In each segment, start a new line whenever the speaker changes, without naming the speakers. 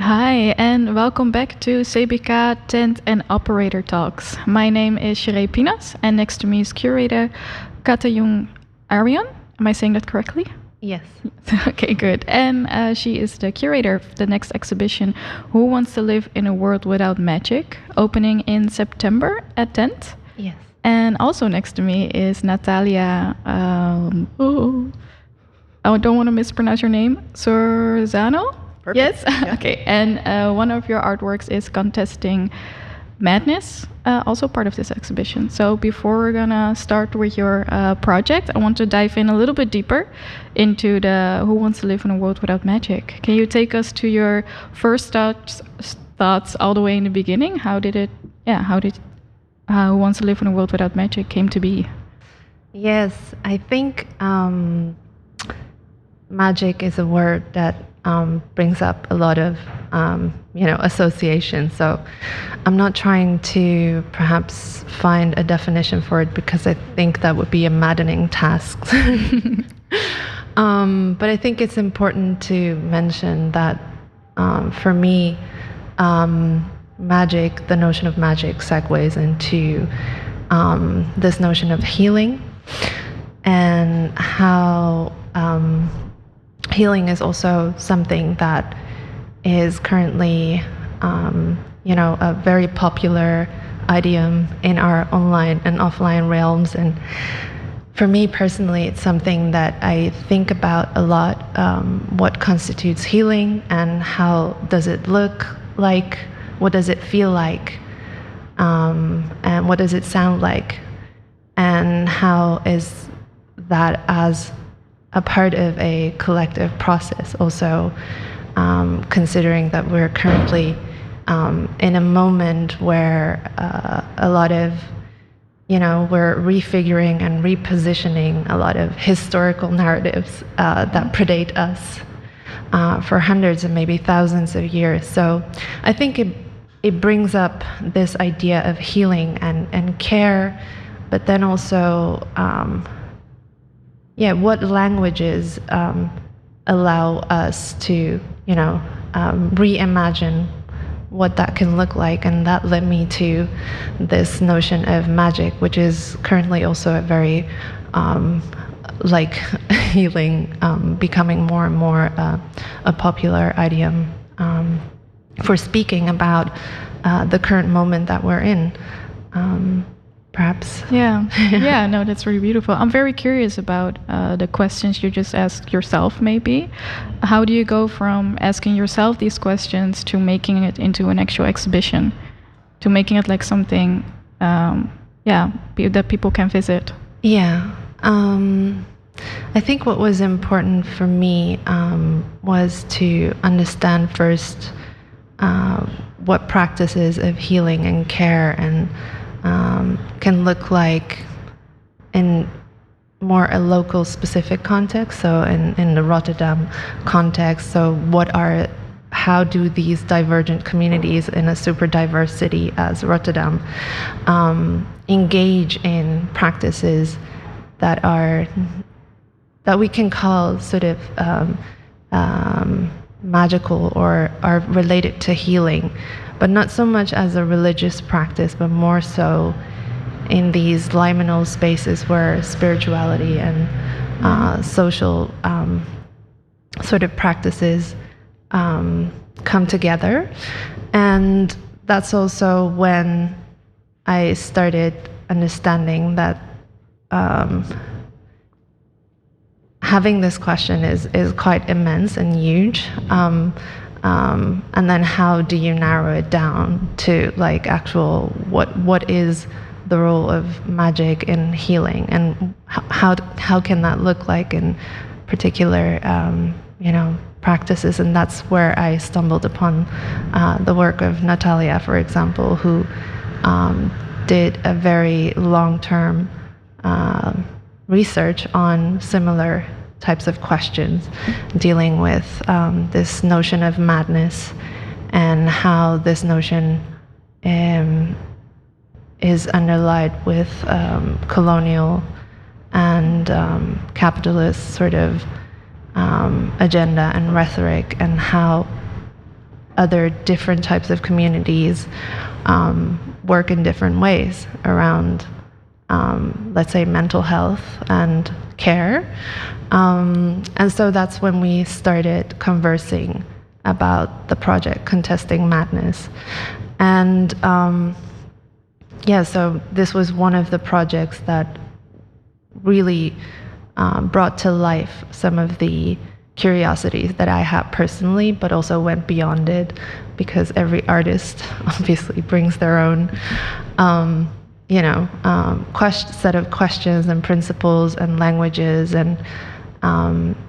Hi, and welcome back to CBK Tent and Operator Talks. My name is Shearay Pinas, and next to me is curator Katayoun Arian. Am I saying that correctly?
Yes.
Okay, good. And she is the curator of the next exhibition, Who Wants to Live in a World Without Magic, opening in September at Tent.
Yes.
And also next to me is Natalia, I don't want to mispronounce your name, Sorzano?
Perfect.
Yes?
Yeah.
Okay. And one of your artworks is Contesting Madness, also part of this exhibition. So before we're going to start with your project, I want to dive in a little bit deeper into the Who Wants to Live in a World Without Magic. Can you take us to your first thoughts all the way in the beginning? How did Who Wants to Live in a World Without Magic came to be?
Yes, I think magic is a word that brings up a lot of association. So I'm not trying to perhaps find a definition for it because I think that would be a maddening task. But I think it's important to mention that for me, magic, the notion of magic segues into this notion of healing and how healing is also something that is currently, a very popular idiom in our online and offline realms. And for me personally, it's something that I think about a lot, what constitutes healing and how does it look like, what does it feel like, and what does it sound like, and how is that as a part of a collective process also, considering that we're currently in a moment where a lot of, we're refiguring and repositioning a lot of historical narratives that predate us for hundreds and maybe thousands of years. So I think it brings up this idea of healing and care, but then also what languages allow us to, reimagine what that can look like. And that led me to this notion of magic, which is currently also a very, healing, becoming more and more a popular idiom for speaking about the current moment that we're in. Perhaps.
Yeah, no, that's really beautiful. I'm very curious about the questions you just asked yourself, maybe. How do you go from asking yourself these questions to making it into an actual exhibition, to making it like something, that people can visit?
Yeah. I think what was important for me was to understand first what practices of healing and care and can look like in more a local specific context, so in the Rotterdam context. So how do these divergent communities in a super diverse city as Rotterdam engage in practices that we can call sort of magical or are related to healing, but not so much as a religious practice, but more so in these liminal spaces where spirituality and social sort of practices come together. And that's also when I started understanding that having this question is quite immense and huge. And then how do you narrow it down to like actual what is the role of magic in healing, and how can that look like in particular practices? And that's where I stumbled upon the work of Natalia, for example, who did a very long-term research on similar types of questions, dealing with this notion of madness and how this notion is underlined with colonial and capitalist sort of agenda and rhetoric, and how other different types of communities work in different ways around, let's say, mental health and care. And so that's when we started conversing about the project Contesting Madness. And so this was one of the projects that really brought to life some of the curiosities that I had personally, but also went beyond it, because every artist obviously brings their own set of questions and principles and languages, and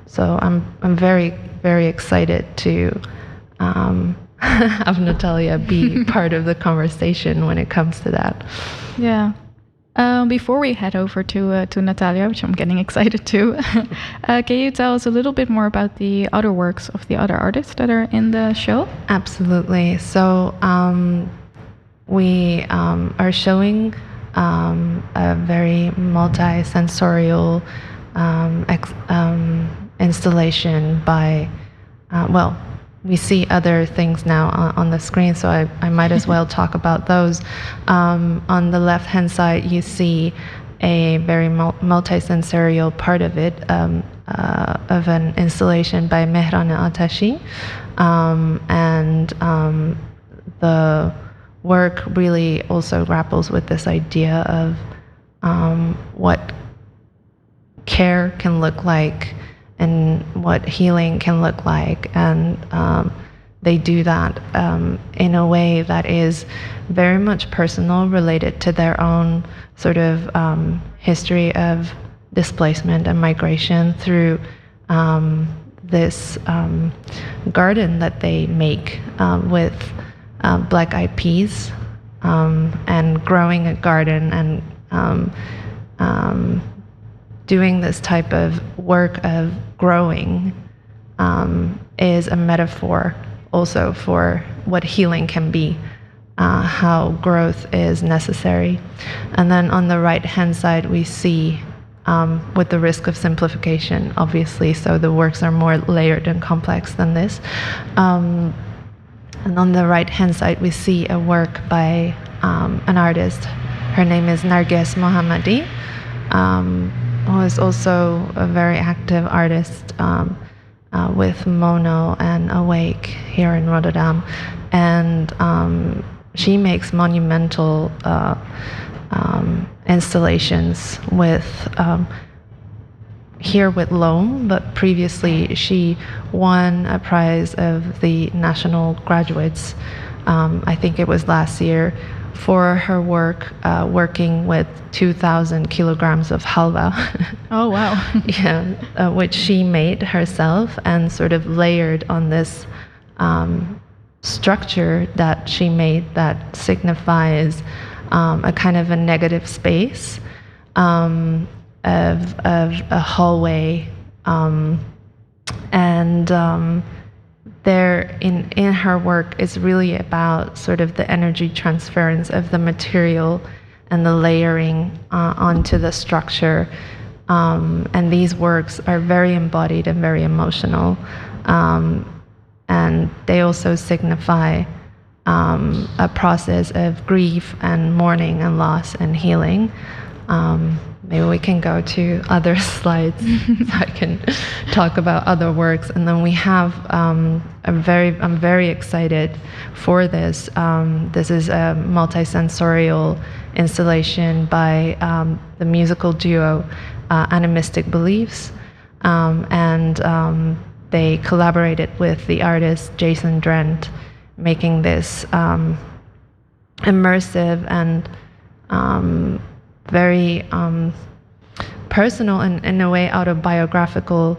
so I'm very, very excited to have Natalia be part of the conversation when it comes to that.
Yeah. Before we head over to Natalia, which I'm getting excited to, can you tell us a little bit more about the other works of the other artists that are in the show?
Absolutely. So we are showing a very multi-sensorial installation by, we see other things now on the screen, so I might as well talk about those. On the left-hand side, you see a very multi-sensorial part of it, of an installation by Mehran Atashi. And the work really also grapples with this idea of what care can look like and what healing can look like, and they do that in a way that is very much personal, related to their own sort of history of displacement and migration through this garden that they make with black-eyed peas, and growing a garden and doing this type of work of growing is a metaphor also for what healing can be, how growth is necessary. And then on the right-hand side, we see, with the risk of simplification, obviously, so the works are more layered and complex than this. And on the right-hand side, we see a work by an artist. Her name is Narges Mohammadi, who is also a very active artist with Mono and Awake here in Rotterdam. And she makes monumental installations with, here with Loam, but previously she won a prize of the National Graduates, I think it was last year, for her work working with 2,000 kilograms of halva.
Oh, wow.
Yeah, which she made herself and sort of layered on this structure that she made that signifies a kind of a negative space of a hallway, and there in her work is really about sort of the energy transference of the material and the layering onto the structure, and these works are very embodied and very emotional, and they also signify a process of grief and mourning and loss and healing. Maybe we can go to other slides so I can talk about other works. And then we have I'm very excited for this. This is a multisensorial installation by the musical duo Animistic Beliefs, and they collaborated with the artist Jason Drent, making this immersive and very personal and in a way autobiographical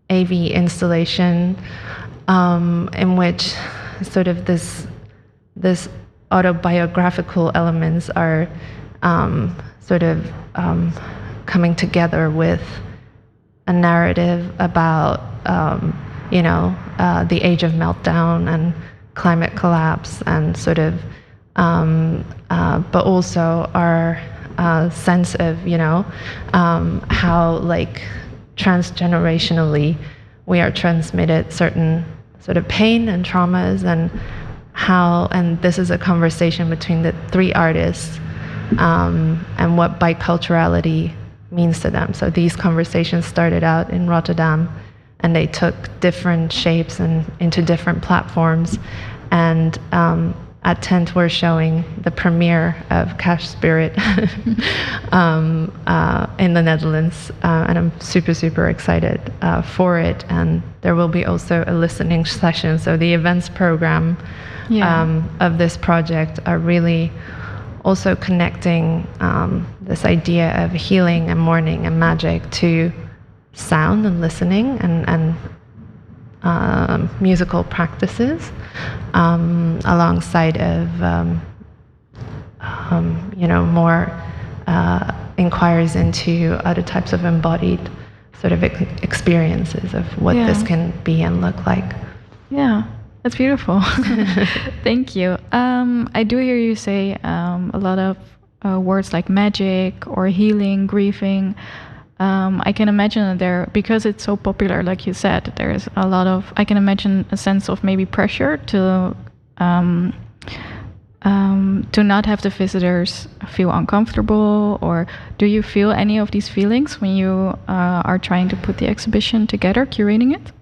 AV installation, in which sort of this autobiographical elements are sort of coming together with a narrative about the age of meltdown and climate collapse, and sort of but also our sense of how like transgenerationally we are transmitted certain sort of pain and traumas, and how, and this is a conversation between the three artists, and what biculturality means to them. So these conversations started out in Rotterdam, and they took different shapes and into different platforms. And at Tent, we're showing the premiere of Cash Spirit in the Netherlands, and I'm super excited for it. And there will be also a listening session. So the events program of this project are really also connecting this idea of healing and mourning and magic to sound and listening and musical practices, alongside of more inquiries into other types of embodied sort of experiences of what this can be and look like.
Yeah, that's beautiful. Thank you. I do hear you say a lot of words like magic or healing, grieving. I can imagine that there, because it's so popular, like you said, there's a lot of, I can imagine a sense of maybe pressure to not have the visitors feel uncomfortable. Or do you feel any of these feelings when you are trying to put the exhibition together, curating it?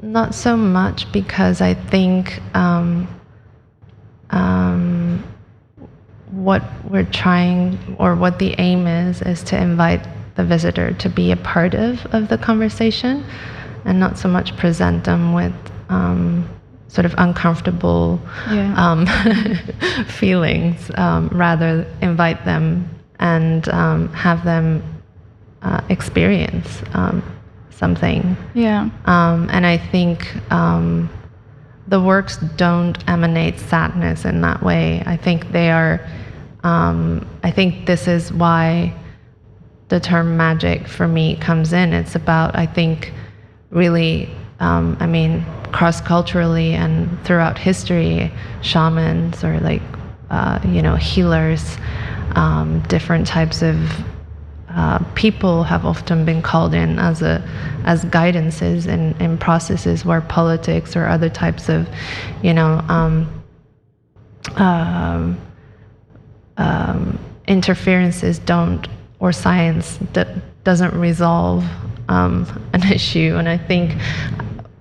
Not so much, because I think what we're trying, or what the aim is to invite the visitor to be a part of the conversation, and not so much present them with sort of uncomfortable feelings. Rather invite them and have them experience something. Yeah. And I think the works don't emanate sadness in that way. I think they are, I think this is why the term magic for me comes in. It's about, I think, really, cross-culturally and throughout history, shamans or like, healers, different types of people have often been called in as guidances in processes where politics or other types of, interferences don't, or science doesn't resolve an issue. And I think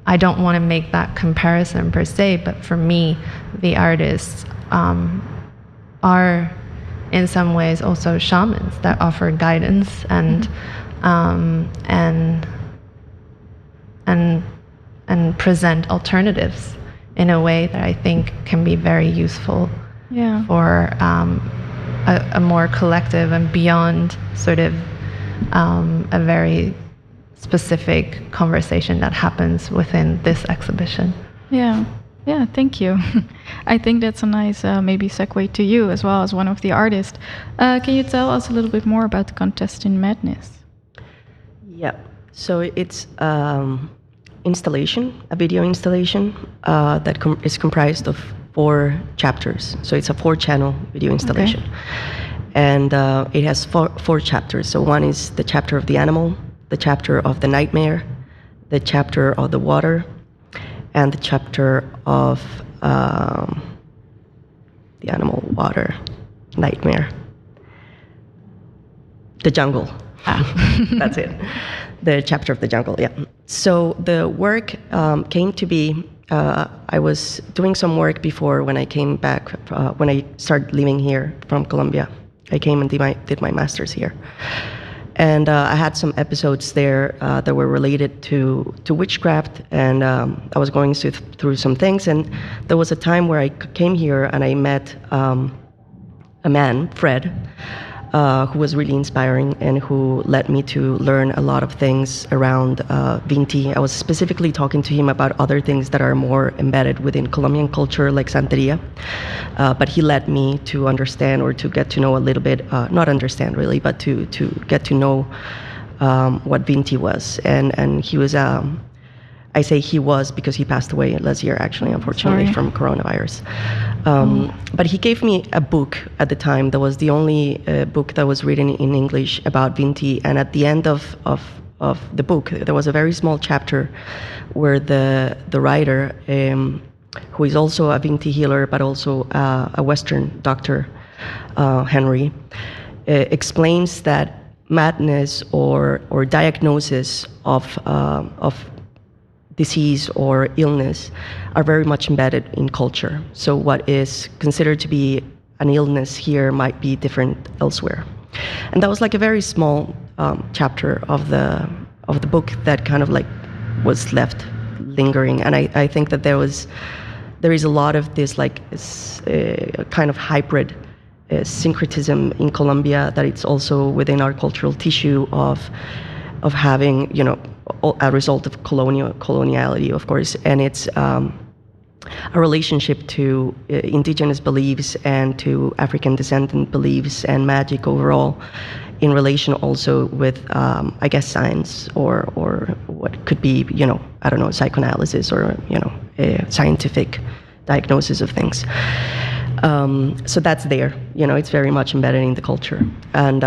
I don't want to make that comparison per se, but for me, the artists are in some ways also shamans that offer guidance and present alternatives in a way that I think can be very useful for a more collective and beyond sort of a very specific conversation that happens within this exhibition. Yeah, thank you. I think that's a nice maybe segue to you as well as one of the artists. Can you tell us a little bit more about the Contest in Madness?
Yeah, so it's installation, a video installation that is comprised of 4 chapters. So it's a 4-channel video installation. Okay. And it has four chapters. So one is the chapter of the animal, the chapter of the nightmare, the chapter of the water, and the chapter of the animal, water, nightmare, the jungle. That's it. The chapter of the jungle, yeah. So the work came to be, I was doing some work before when I came back, when I started living here from Colombia. I came and did my master's here. And I had some episodes there that were related to witchcraft, and I was going through some things. And there was a time where I came here and I met a man, Fred, who was really inspiring and who led me to learn a lot of things around Vinti. I was specifically talking to him about other things that are more embedded within Colombian culture, like Santeria. But he led me to understand, or to get to know a little bit, not understand really, but to get to know what Vinti was. And he was, I say he was because he passed away last year, actually, unfortunately, from coronavirus. But he gave me a book at the time that was the only book that was written in English about Vinti. And at the end of the book, there was a very small chapter where the writer, who is also a Vinti healer but also a Western doctor, Henry, explains that madness or diagnosis of disease or illness are very much embedded in culture. So what is considered to be an illness here might be different elsewhere. And that was like a very small chapter of the book that kind of like was left lingering. And I think that there is a lot of this like kind of hybrid syncretism in Colombia, that it's also within our cultural tissue of having, you know, a result of coloniality, of course, and it's a relationship to indigenous beliefs and to African descendant beliefs and magic overall, in relation also with, I guess, science or what could be, you know, I don't know, psychoanalysis or, you know, a scientific diagnosis of things. So that's there, you know, it's very much embedded in the culture. And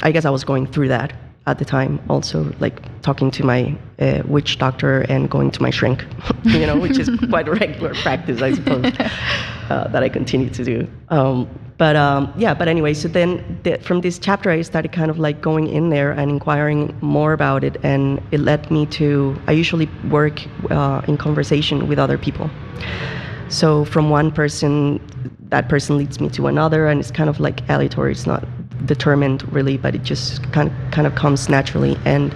I guess I was going through that at the time, also like talking to my witch doctor and going to my shrink, you know, which is quite a regular practice, I suppose, that I continue to do. But anyway, so then from this chapter, I started kind of like going in there and inquiring more about it. And it led me to, I usually work in conversation with other people. So from one person, that person leads me to another, and it's kind of like aleatory. It's not determined really, but it just kind of comes naturally. And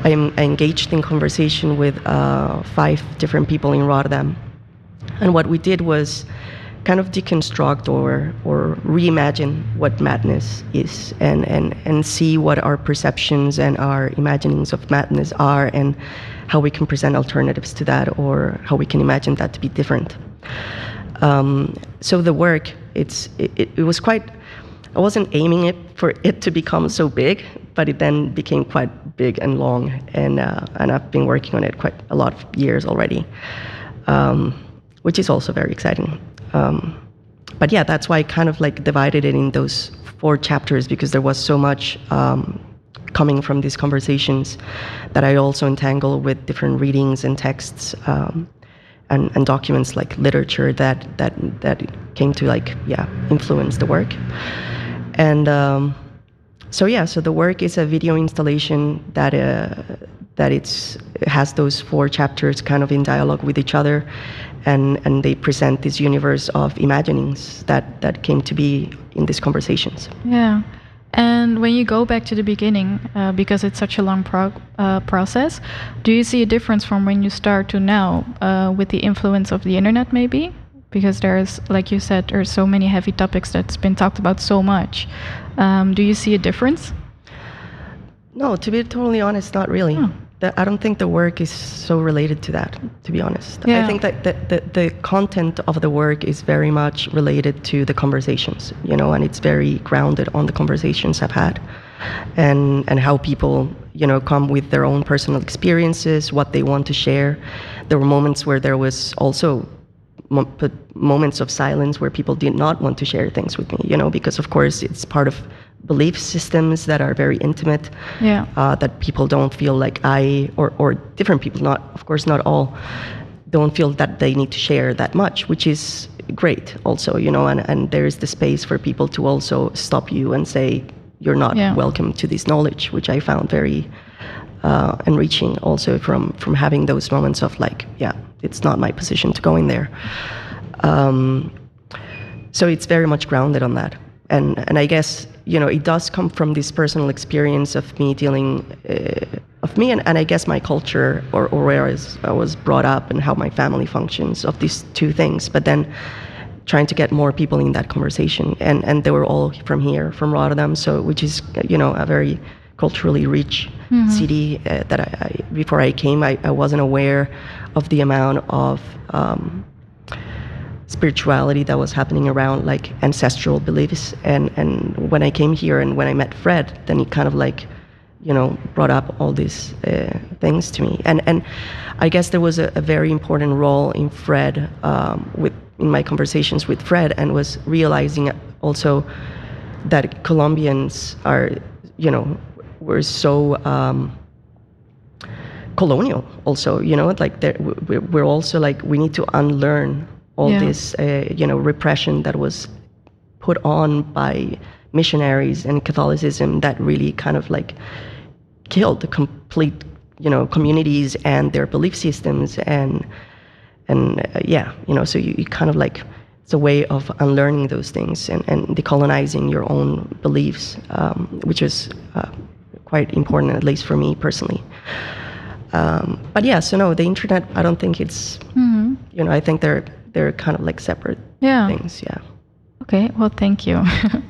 I engaged in conversation with 5 different people in Rotterdam. And what we did was kind of deconstruct or reimagine what madness is, and see what our perceptions and our imaginings of madness are, and how we can present alternatives to that, or how we can imagine that to be different. So the work, it was quite, I wasn't aiming it for it to become so big, but it then became quite big and long, and I've been working on it quite a lot of years already, which is also very exciting. But yeah, that's why I kind of like divided it in those 4 chapters, because there was so much coming from these conversations that I also entangle with different readings and texts, and documents like literature that came to like, influence the work. And so the work is a video installation that it has those 4 chapters kind of in dialogue with each other, and they present this universe of imaginings that came to be in these conversations.
Yeah. And when you go back to the beginning, because it's such a long process, do you see a difference from when you start to now, with the influence of the internet maybe? Because there's, like you said, there's so many heavy topics that's been talked about so much. Do you see a difference?
No, to be totally honest, not really.
Oh.
I don't think the work is so related to that, to be honest.
Yeah.
I think that the content of the work is very much related to the conversations, you know, and it's very grounded on the conversations I've had, and how people, you know, come with their own personal experiences, what they want to share. There were moments where there was also moments of silence where people did not want to share things with me, you know, because of course it's part of belief systems that are very intimate, that people don't feel like or different people, not, of course, not all, don't feel that they need to share that much, which is great also, you know, and there is the space for people to also stop you and say, you're not welcome to this knowledge, which I found very enriching also from having those moments of like, it's not my position to go in there. So it's very much grounded on that. And I guess, you know, it does come from this personal experience of me dealing, and I guess my culture or where I was brought up and how my family functions, of these 2 things. But then trying to get more people in that conversation. And they were all from here, from Rotterdam, so which is, you know, a very culturally rich city that before I came, I wasn't aware of the amount of spirituality that was happening around, like ancestral beliefs, and when I came here and when I met Fred, then he kind of like, you know, brought up all these things to me, and I guess there was a very important role in Fred, in my conversations with Fred, and was realizing also that Colombians are, you know, were so colonial also, like we're also like, we need to unlearn all this, repression that was put on by missionaries and Catholicism that really kind of like killed the complete, communities and their belief systems so you kind of like, it's a way of unlearning those things and decolonizing your own beliefs, which is quite important, at least for me personally. But yeah, so no, the internet, I don't think it's, I think they're kind of like separate things. Yeah.
Okay, well, thank you.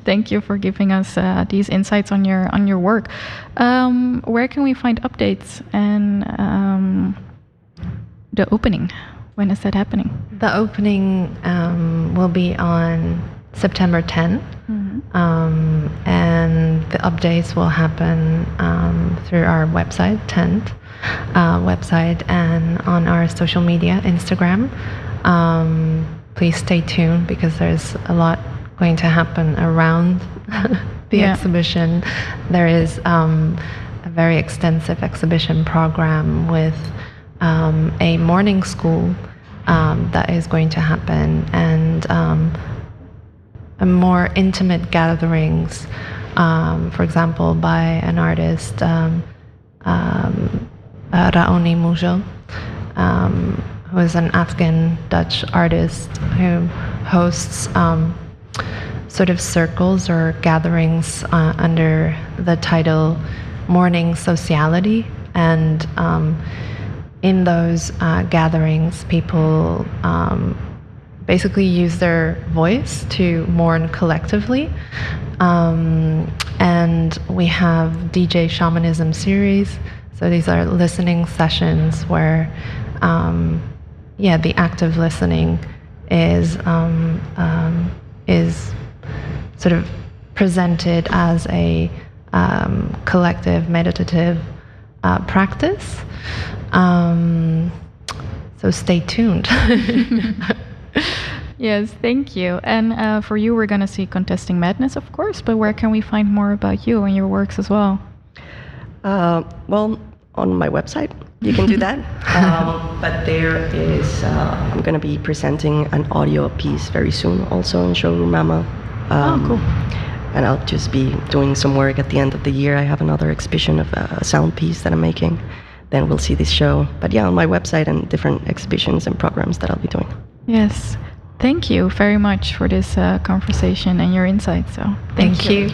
Thank you for giving us these insights on your work. Where can we find updates and the opening? When is that happening?
The opening will be on September 10th, and the updates will happen through our website, website, and on our social media, Instagram. Please stay tuned because there's a lot going to happen around the exhibition. There is a very extensive exhibition program with a morning school that is going to happen, and a more intimate gatherings, for example, by an artist, Raoni Mujo, who is an Afghan-Dutch artist who hosts sort of circles or gatherings under the title Morning Sociality. And in those gatherings, people basically use their voice to mourn collectively. And we have DJ Shamanism series. So these are listening sessions where the active listening is sort of presented as a collective meditative practice. So stay tuned.
Yes, thank you. And for you, we're going to see Contesting Madness, of course, but where can we find more about you and your works as well?
Well, on my website, you can do that. But there is, I'm going to be presenting an audio piece very soon, also in Showroom Mama.
Cool.
And I'll just be doing some work at the end of the year. I have another exhibition of a sound piece that I'm making. Then we'll see this show. But yeah, on my website and different exhibitions and programs that I'll be doing.
Yes. Thank you very much for this conversation and your insights. So thank you.